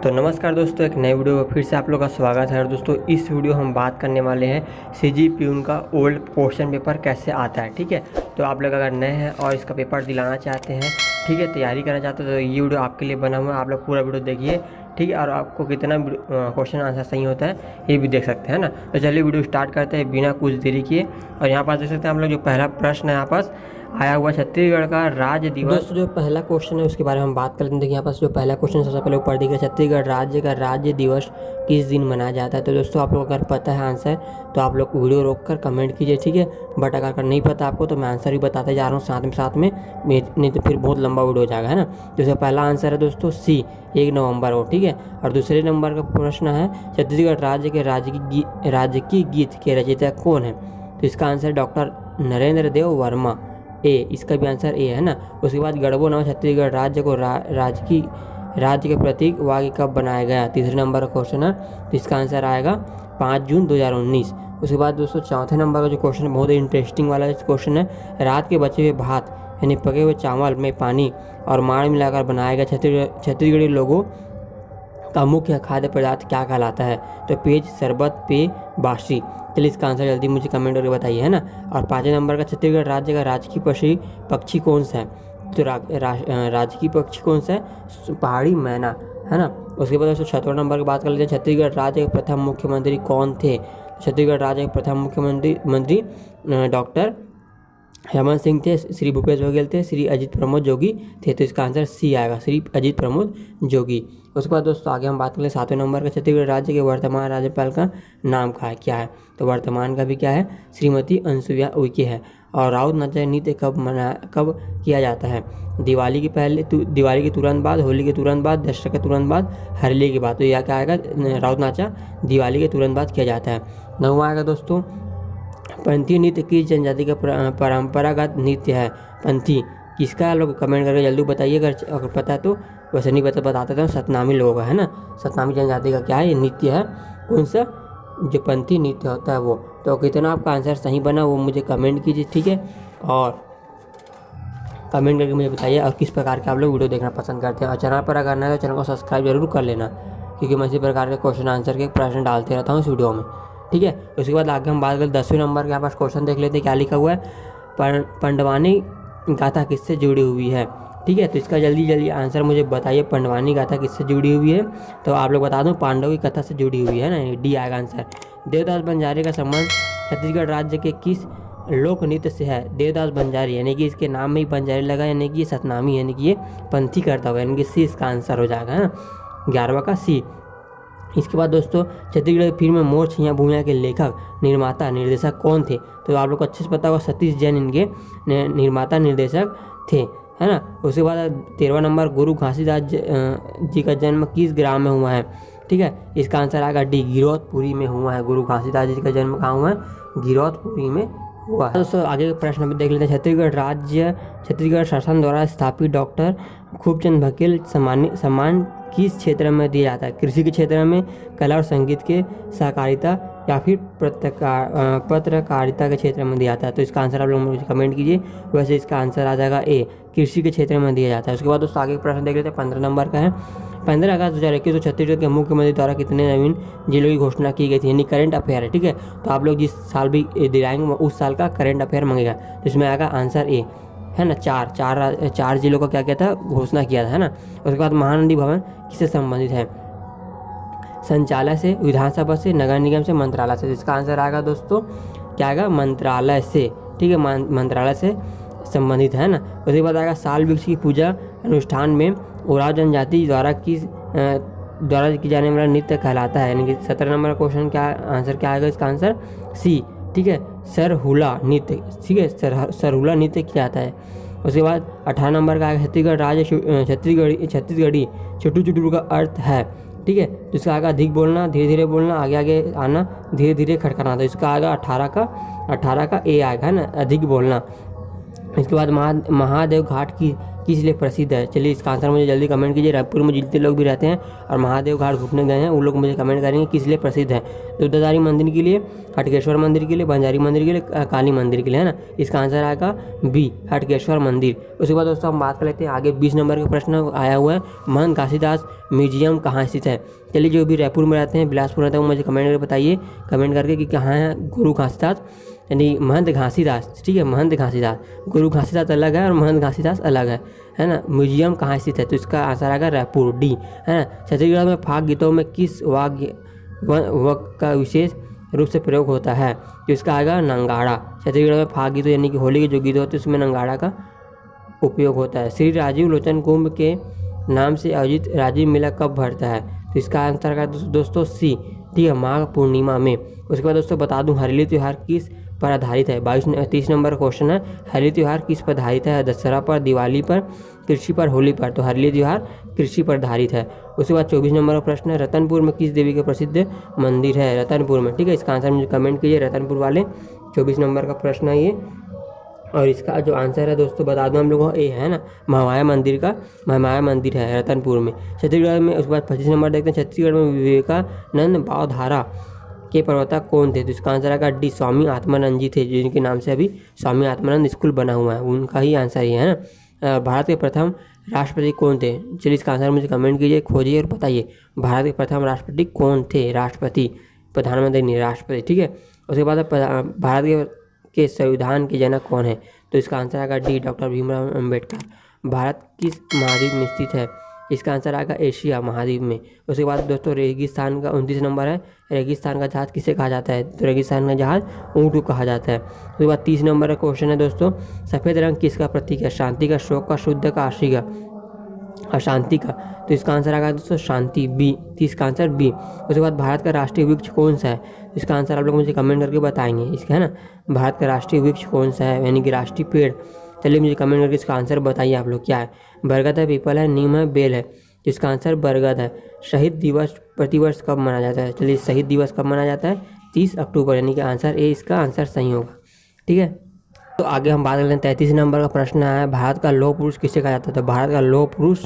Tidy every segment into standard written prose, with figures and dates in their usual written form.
तो नमस्कार दोस्तों, एक नए वीडियो में फिर से आप लोग का स्वागत है। और दोस्तों इस वीडियो हम बात करने वाले हैं सीजी प्यून का ओल्ड क्वेश्चन पेपर कैसे आता है। ठीक है, तो आप लोग अगर नए हैं और इसका पेपर दिलाना चाहते हैं, ठीक है, तैयारी करना चाहते हैं, तो ये वीडियो आपके लिए बना हुआ है। आप लोग पूरा वीडियो देखिए, ठीक है, और आपको कितना क्वेश्चन आंसर सही होता है ये भी देख सकते हैं ना। तो चलिए वीडियो स्टार्ट करते हैं बिना कुछ देरी किए। और यहाँ पास देख सकते हैं हम लोग जो पहला प्रश्न है यहाँ पास आया हुआ छत्तीसगढ़ का राज्य दिवस। दोस्तों जो पहला क्वेश्चन है उसके बारे में हम बात कर लेते हैं। देखिए यहाँ पास जो पहला क्वेश्चन सबसे पहले ऊपर दिख रहा है, छत्तीसगढ़ राज्य का राज्य दिवस किस दिन मनाया जाता है। तो दोस्तों आप लोग अगर पता है आंसर तो आप लोग वीडियो रोक कर कमेंट कीजिए, ठीक है। बट अगर नहीं पता आपको तो मैं आंसर भी बताते जा रहा हूँ साथ में, नहीं तो फिर बहुत लंबा वीडियो हो जाएगा, है ना। तो इसका पहला आंसर है दोस्तों सी, 1 नवंबर हो, ठीक है। और दूसरे नंबर का प्रश्न है छत्तीसगढ़ राज्य के राजकीय गीत के रचयिता कौन है। तो इसका आंसर डॉक्टर नरेंद्र देव वर्मा, ए, इसका भी आंसर ए है ना। उसके बाद गढ़बो नाम छत्तीसगढ़ राज्य को राज्य के प्रतीक वाक्य कब बनाया गया। तीसरे नंबर का क्वेश्चन है, तो इसका आंसर आएगा 5 जून 2019। उसके बाद दोस्तों चौथे नंबर का जो क्वेश्चन है बहुत इंटरेस्टिंग वाला क्वेश्चन है, रात के बचे हुए भात यानी पके हुए चावल में पानी और माड़ मिलाकर बनाया गया छत्तीसगढ़ी लोगों का मुख्य खाद्य पदार्थ क्या कहलाता है। तो पेज, शरबत, पेय, बासी। चलिए इसका आंसर जल्दी मुझे कमेंट करके बताइए, है ना। और 5वें नंबर का छत्तीसगढ़ राज्य का राजकीय पक्षी कौन सा है। तो राजकीय पक्षी कौन सा है, पहाड़ी मैना, है ना। उसके बाद दोस्तों 6वें नंबर की बात कर लेते हैं, छत्तीसगढ़ राज्य के प्रथम मुख्यमंत्री कौन थे। छत्तीसगढ़ राज्य के प्रथम मुख्यमंत्री डॉक्टर हेमंत सिंह थे, श्री भूपेश बघेल थे, श्री अजित प्रमोद जोगी थे। तो इसका आंसर सी आएगा, श्री अजित प्रमोद जोगी। उसके बाद दोस्तों आगे हम बात करें 7वें नंबर का, छत्तीसगढ़ राज्य के वर्तमान राज्यपाल का नाम क्या है। तो वर्तमान का भी क्या है, श्रीमती अनसुईया उइके है। और राउत नाचा नृत्य कब किया जाता है। दिवाली के तुरंत बाद, होली के तुरंत बाद, दशहरा के तुरंत बाद, हरली के बाद। तो यह क्या आएगा, राउत नाचा दिवाली के तुरंत बाद किया जाता है। 9वां आएगा दोस्तों, पंथी नृत्य किस जनजाति का परंपरागत नृत्य है। पंथी किसका, लोग कमेंट करके जल्दी बताइए अगर पता है तो। वैसे नहीं बताते थे, सतनामी लोगों का, है ना। सतनामी जनजाति का क्या है, ये नृत्य है, कौन सा, जो पंथी नृत्य होता है वो। तो कितना आपका आंसर सही बना वो मुझे कमेंट कीजिए, ठीक है। और कमेंट करके मुझे बताइए और किस प्रकार के आप लोग वीडियो देखना पसंद करते हैं। और चैनल पर अगर नया है तो चैनल को सब्सक्राइब जरूर कर लेना, क्योंकि मैं इसी प्रकार के क्वेश्चन आंसर के प्रश्न डालते रहता हूँ इस वीडियो में, ठीक है। उसके बाद आगे हम बात करें 10वें नंबर के यहाँ पास क्वेश्चन देख लेते हैं क्या लिखा हुआ है। पंडवानी गाथा किससे जुड़ी हुई है, ठीक है। तो इसका जल्दी आंसर मुझे बताइए, पंडवानी गाथा किससे जुड़ी हुई है। तो आप लोग बता दूं, पांडव की कथा से जुड़ी हुई है ना, डी आएगा आंसर। देवदास बंजारी का संबंध छत्तीसगढ़ राज्य के किस लोक नृत्य से है। देवदास बंजारी यानी कि इसके नाम में ही बंजारी लगा, यानी कि ये सतनामी, यानी कि ये पंथी करता होगा, यानी कि सी इसका आंसर हो जाएगा, है ना, 11वां का सी। इसके बाद दोस्तों छत्तीसगढ़ फिल्म मोर छैया भूमिया के लेखक, निर्माता, निर्देशक कौन थे। तो आप लोग को अच्छे से पता होगा, सतीश जैन इनके निर्माता निर्देशक थे, है ना। उसके बाद 13वां नंबर, गुरु घासीदास जी का जन्म किस ग्राम में हुआ है, ठीक है। इसका आंसर आएगा डी, गिरौदपुरी में हुआ है। गुरु घासीदास जी का जन्म कहाँ हुआ है, गिरौदपुरी में हुआ है। दोस्तों आगे के प्रश्न में देख लेते हैं, छत्तीसगढ़ शासन द्वारा स्थापित डॉक्टर खूबचंद बघेल सम्मान किस क्षेत्र में दिया जाता है। कृषि के क्षेत्र में, कला और संगीत के, सहकारिता या फिर पत्रकारिता के क्षेत्र में दिया जाता है। तो इसका आंसर आप लोग मुझे कमेंट कीजिए। वैसे इसका आंसर आ जाएगा ए, कृषि के क्षेत्र में दिया जाता है। उसके बाद दोस्तों आगे प्रश्न देख लेते हैं, 15 नंबर का है। 15 अगस्त 2021 को छत्तीसगढ़ के मुख्यमंत्री द्वारा कितने नवीन जिलों की घोषणा की गई थी, यानी करंट अफेयर है, ठीक है। तो आप लोग जिस साल भी दिलाएंगे उस साल का करंट अफेयर मांगेगा, तो इसमें आएगा आंसर ए, है ना। चार जिलों का क्या था, घोषणा किया था, है ना। उसके बाद महानदी भवन किससे संबंधित है, संचालय से, विधानसभा से, नगर निगम से, मंत्रालय से। इसका आंसर आएगा दोस्तों क्या आएगा, मंत्रालय से, ठीक है, मंत्रालय से संबंधित है ना। उसके बाद आएगा साल वृक्ष की पूजा अनुष्ठान में उराव जनजाति द्वारा की जाने वाला नृत्य कहलाता है, यानी कि 17 नंबर क्वेश्चन क्या आंसर क्या आएगा, इसका आंसर सी, ठीक है, सरहुला नृत्य, ठीक है, सरहुला नृत्य किया जाता है। उसके बाद 18 नंबर का आएगा छत्तीसगढ़ी चुटू चुटू का अर्थ है, ठीक है। तो इसका आएगा अधिक बोलना, धीरे धीरे बोलना, आगे आना, धीरे धीरे खटखटाना। तो इसका आएगा 18 का ए आएगा, है ना, अधिक बोलना। इसके बाद महादेव घाट किस लिए प्रसिद्ध है? चलिए इसका आंसर मुझे जल्दी कमेंट कीजिए। रायपुर में जितने लोग भी रहते हैं और महादेव घाट घूमने गए हैं उन लोग मुझे कमेंट करेंगे किस लिए प्रसिद्ध है। दुर्गाधारी मंदिर के लिए, हटकेश्वर मंदिर के लिए, बंजारी मंदिर के लिए, काली मंदिर के लिए, है ना। इसका आंसर आएगा बी, हटकेश्वर मंदिर। उसके बाद दोस्तों हम बात कर लेते हैं आगे। 20 नंबर का प्रश्न आया हुआ है, महंत घासीदास म्यूजियम कहाँ स्थित है? चलिए जो भी रायपुर में रहते हैं, बिलासपुर रहते हैं, मुझे कमेंट करके बताइए, कमेंट करके कि कहाँ है गुरु घासीदास यानी महंत घासीदास। ठीक है, महंत घासीदास, गुरु घासीदास अलग है और महंत घासीदास अलग है ना। म्यूजियम कहाँ स्थित है? तो इसका आंसर आएगा रायपुर, डी, है ना। छत्तीसगढ़ में फाग गीतों में किस वाद्य का विशेष रूप से प्रयोग होता है? तो इसका आएगा नंगाड़ा। छत्तीसगढ़ में फाग गीतों यानी कि होली के जो गीत होते हैं उसमें नंगाड़ा का उपयोग होता है। श्री राजीव लोचन कुंभ के नाम से आयोजित राजीव मेला कब भरता है? तो इसका आंसर आएगा दोस्तों सी, ठीक है, माघ पूर्णिमा में। उसके बाद दोस्तों बता दूं हरेली त्यौहार किस पर आधारित है? 30 नंबर क्वेश्चन है, हरेली त्यौहार किस पर आधारित है? दशहरा पर, दिवाली पर, कृषि पर, होली पर। तो हरेली त्यौहार कृषि पर आधारित है। उसके बाद 24 नंबर का प्रश्न है, रतनपुर में किस देवी का प्रसिद्ध मंदिर है? रतनपुर में, ठीक है। इसका आंसर मुझे कमेंट कीजिए, रतनपुर वाले। 24 नंबर का प्रश्न है ये, और इसका जो आंसर है दोस्तों बता दूं हम लोगों को, ए है ना, महामाया मंदिर का, महामाया मंदिर है रतनपुर में, छत्तीसगढ़ में। उसके बाद 25 नंबर देखते हैं, छत्तीसगढ़ में विवेकानंद भावधारा के प्रवर्तक कौन थे? तो इसका आंसर आएगा डी, स्वामी आत्मानंद जी थे, जिनके नाम से अभी स्वामी आत्मानंद स्कूल बना हुआ है, उनका ही आंसर ये है ना। भारत के प्रथम राष्ट्रपति कौन थे? चलिए इसका आंसर मुझे कमेंट कीजिए, खोजिए और बताइए भारत के प्रथम राष्ट्रपति कौन थे? राष्ट्रपति, प्रधानमंत्री नहीं, राष्ट्रपति, ठीक है। उसके बाद भारत के संविधान के जनक कौन है? तो इसका आंसर आएगा डी, डॉक्टर भीमराव अम्बेडकर। भारत किस महाद्वीप में स्थित है? इसका आंसर आएगा एशिया महाद्वीप में। उसके बाद दोस्तों रेगिस्तान का 29 नंबर है, रेगिस्तान का जहाज किसे कहा जाता है? तो रेगिस्तान का जहाज ऊँट को कहा जाता है। उसके बाद 30 नंबर का क्वेश्चन है दोस्तों, सफ़ेद रंग किसका प्रतीक है? शांति का, शोक का, शुद्ध का, आशी का, अशांति का। तो इसका आंसर आएगा दोस्तों शांति, बी, 30 का आंसर बी। उसके बाद भारत का राष्ट्रीय वृक्ष कौन सा है? इसका आंसर आप लोग मुझे कमेंट करके बताएंगे, इसका है ना, भारत का राष्ट्रीय वृक्ष कौन सा है यानी कि राष्ट्रीय पेड़। चलिए मुझे कमेंट करके इसका आंसर बताइए आप लोग, क्या है? बरगद है, पीपल है, नीम है, बेल है। इसका आंसर बरगद है। शहीद दिवस प्रतिवर्ष कब मनाया जाता है? चलिए शहीद दिवस कब मनाया जाता है? 30 अक्टूबर, यानी कि आंसर ए इसका आंसर सही होगा, ठीक है। तो आगे हम बात करते हैं 33 नंबर का प्रश्न है, भारत का लौह पुरुष किसे कहा जाता है? तो भारत का लौह पुरुष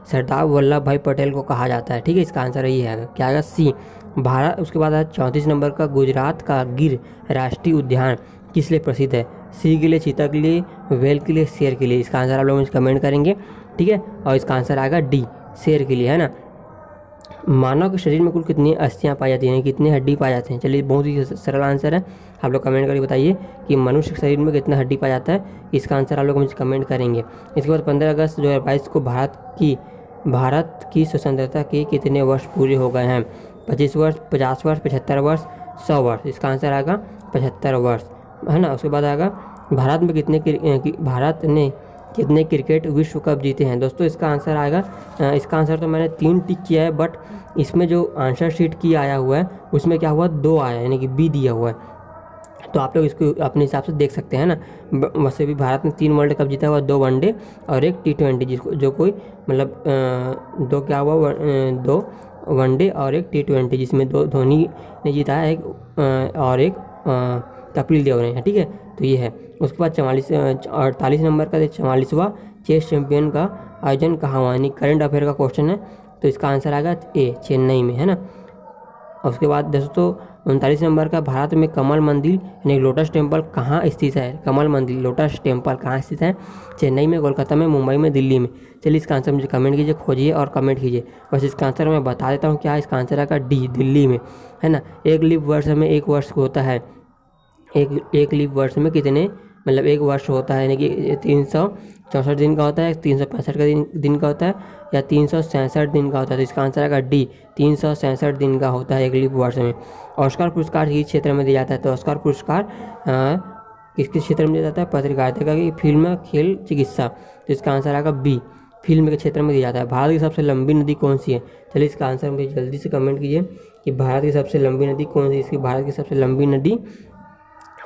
सरदार वल्लभ भाई पटेल को कहा जाता है, ठीक है। इसका आंसर ये है, क्या आएगा? सी, भारत। उसके बाद है 34 नंबर का, गुजरात का गिर राष्ट्रीय उद्यान किस लिए प्रसिद्ध है? सिंह के लिए, चीता के लिए, वेल के लिए, शेर के लिए। इसका आंसर आप लोग मुझे कमेंट करेंगे, ठीक है। और इसका आंसर आएगा डी, शेर के लिए, है ना। मानव के शरीर में कुल कितनी अस्थियां पाई जाती हैं, कितने हड्डी पाए जाते हैं? चलिए बहुत ही सरल आंसर है, आप लोग कमेंट करके बताइए कि मनुष्य के शरीर में कितना हड्डी पाया जाता है। इसका आंसर आप लोग मुझे कमेंट करेंगे। इसके बाद 15 अगस्त 2022 को भारत की स्वतंत्रता के कितने वर्ष पूरे हो गए हैं? 25 वर्ष, 50 वर्ष, 75 वर्ष, 100 वर्ष। इसका आंसर आएगा 75 वर्ष, है ना। उसके बाद आएगा भारत ने कितने क्रिकेट विश्व कप जीते हैं? दोस्तों इसका आंसर आएगा, इसका आंसर तो मैंने 3 टिक किया है, बट इसमें जो आंसर शीट की आया हुआ है उसमें क्या हुआ, 2 आया है, यानी कि बी दिया हुआ है। तो आप लोग इसको अपने हिसाब से देख सकते हैं ना। वैसे भी भारत ने 3 वर्ल्ड कप जीता हुआ, 2 वनडे और 1 T20, जिसको जो कोई मतलब 2 क्या हुआ, 2 वनडे और 1 T20, जिसमें 2 धोनी ने जीता है, एक और एक कपिल देव ने, ठीक है। तो ये है। उसके बाद 48 नंबर का 44वां चेस चैंपियन का आयोजन कहाँ हुआ, यानी करंट अफेयर का क्वेश्चन है। तो इसका आंसर आएगा ए, चेन्नई में, है ना। और उसके बाद दोस्तों 39 नंबर का, भारत में कमल मंदिर यानी लोटस टेम्पल कहाँ स्थित है? कमल मंदिर, लोटस टेम्पल कहाँ स्थित है? चेन्नई में, कोलकाता में, मुंबई में, दिल्ली में। चलिए इसका आंसर मुझे कमेंट कीजिए, खोजिए और कमेंट कीजिए। बस इसका आंसर मैं बता देता हूँ, क्या इसका आंसर आएगा डी, दिल्ली में, है ना। एक लीप वर्ष में एक वर्ष होता है, एक लीप वर्ष में कितने, मतलब एक वर्ष होता है, यानी कि 364 दिन का होता है, 365 का दिन का होता है, या 366 दिन का होता है। तो इसका आंसर आएगा डी, 366 दिन का होता है एक लीप वर्ष में। ऑस्कर पुरस्कार किस क्षेत्र में दिया जाता है? तो ऑस्कर पुरस्कार किस क्षेत्र में दिया जाता है? पत्रकारिता का, फिल्म, खेल, चिकित्सा। तो इसका आंसर आएगा बी, फिल्म के क्षेत्र में दिया जाता है। भारत की सबसे लंबी नदी कौन सी है? चलिए इसका आंसर मुझे जल्दी से कमेंट कीजिए कि भारत की सबसे लंबी नदी कौन सी है। इसकी भारत की सबसे लंबी नदी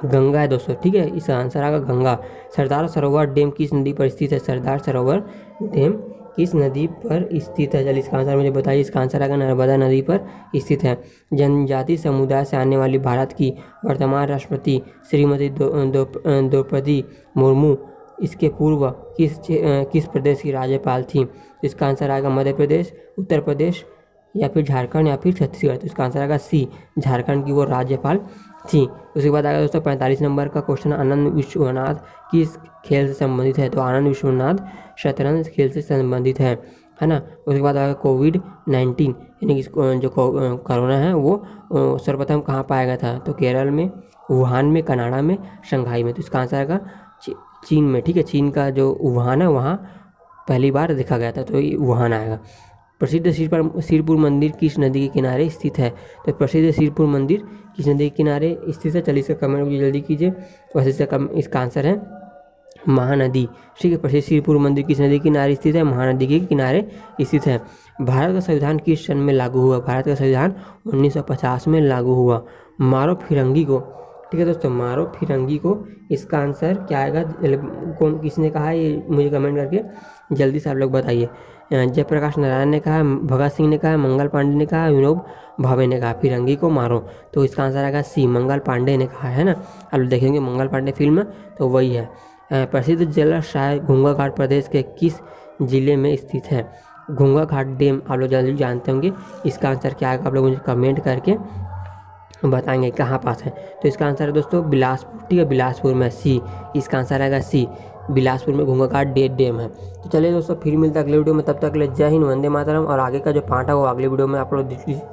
गंगा है दोस्तों, ठीक है। इसका आंसर आएगा गंगा। सरदार सरोवर डैम किस नदी पर स्थित है? सरदार सरोवर डैम किस नदी पर स्थित है? चलिए इसका आंसर मुझे बताइए। इसका आंसर आएगा नर्मदा नदी पर स्थित है। जनजाति समुदाय से आने वाली भारत की वर्तमान राष्ट्रपति श्रीमती द्रौपदी मुर्मू इसके पूर्व किस प्रदेश की राज्यपाल थी? इसका आंसर आएगा मध्य प्रदेश, उत्तर प्रदेश या फिर झारखंड या फिर छत्तीसगढ़। तो इसका आंसर आएगा सी, झारखंड की वो राज्यपाल थी। उसके बाद आएगा दोस्तों 45 नंबर का क्वेश्चन, आनंद विश्वनाथ किस खेल से संबंधित है? तो आनंद विश्वनाथ शतरंज खेल से संबंधित है ना। उसके बाद आएगा कोविड-19 यानी कि जो कोरोना है वो सर्वप्रथम कहाँ पाया गया था? तो केरल में, वुहान में, कनाडा में, शंघाई में। तो इसका आंसर आएगा चीन में, ठीक है। चीन का जो वुहान है वहाँ पहली बार देखा गया था, तो ये वुहान आएगा। प्रसिद्ध सिरपुर मंदिर किस नदी के किनारे स्थित है? तो प्रसिद्ध सिरपुर मंदिर किस नदी के किनारे स्थित है? चलिए इसका कमेंट मुझे जल्दी कीजिए। वैसे इसका आंसर है महानदी, ठीक है। प्रसिद्ध सिरपुर मंदिर किस नदी के किनारे स्थित है? महानदी के किनारे स्थित है। भारत का संविधान किस सन में लागू हुआ? भारत का संविधान 1950 में लागू हुआ। मारो फिरंगी को, ठीक है दोस्तों, मारो फिरंगी को, इसका आंसर क्या आएगा? कौन, किसने कहा है ये मुझे कमेंट करके जल्दी से आप लोग बताइए। जयप्रकाश नारायण ने कहा, भगत सिंह ने कहा, मंगल पांडे ने कहा, विनोब भावे ने कहा फिरंगी को मारो। तो इसका आंसर आएगा सी, मंगल पांडे ने कहा, है ना। आप लोग देखेंगे मंगल पांडे फिल्म तो वही है। प्रसिद्ध जलाशय घूंगा घाट प्रदेश के किस जिले में स्थित है? घूंगा घाट डैम आप लोग जल्दी जानते होंगे। इसका आंसर क्या आएगा? आप लोग मुझे कमेंट करके बताएंगे कहाँ पास है। तो इसका आंसर है दोस्तों बिलासपुर, ठीक है, बिलासपुर में, सी। इसका आंसर आएगा सी, बिलासपुर में घूंगा घाट डैम है। तो चलिए दोस्तों फिर मिलता है अगले वीडियो में, तब तक के लिए जय हिंद, वंदे मातरम। और आगे का जो पार्ट है वो अगले वीडियो में आप लोग देख लीजिए।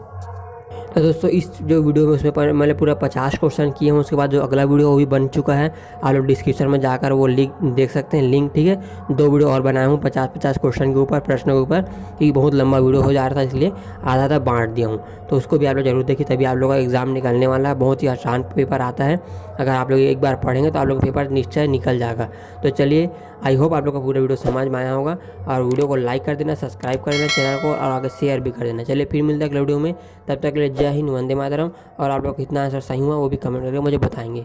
तो दोस्तों इस जो वीडियो में उसमें मैंने पूरा 50 क्वेश्चन किए हैं। उसके बाद जो अगला वीडियो वो भी बन चुका है, आप लोग डिस्क्रिप्शन में जाकर वो लिंक देख सकते हैं, लिंक, ठीक है। 2 वीडियो और बनाया हूँ 50 क्वेश्चन के ऊपर, प्रश्न के ऊपर, क्योंकि बहुत लंबा वीडियो हो जा रहा था इसलिए आधा बांट दिया हूँ। तो उसको भी आप लोग जरूर देखिए, तभी आप लोगों का एग्जाम निकलने वाला है। बहुत ही आसान पेपर आता है, अगर आप लोग एक बार पढ़ेंगे तो आप लोग पेपर निश्चय निकल जाएगा। तो चलिए, आई होप आप लोग का पूरा वीडियो समझ में आया होगा। और वीडियो को लाइक कर देना, सब्सक्राइब कर देना चैनल को, और आगे शेयर भी कर देना। चलिए फिर मिलते हैं अगले वीडियो में, तब तक के लिए जय हिंद, वंदे मातरम। और आप लोग कितना आंसर सही हुआ वो भी कमेंट करके मुझे बताएंगे।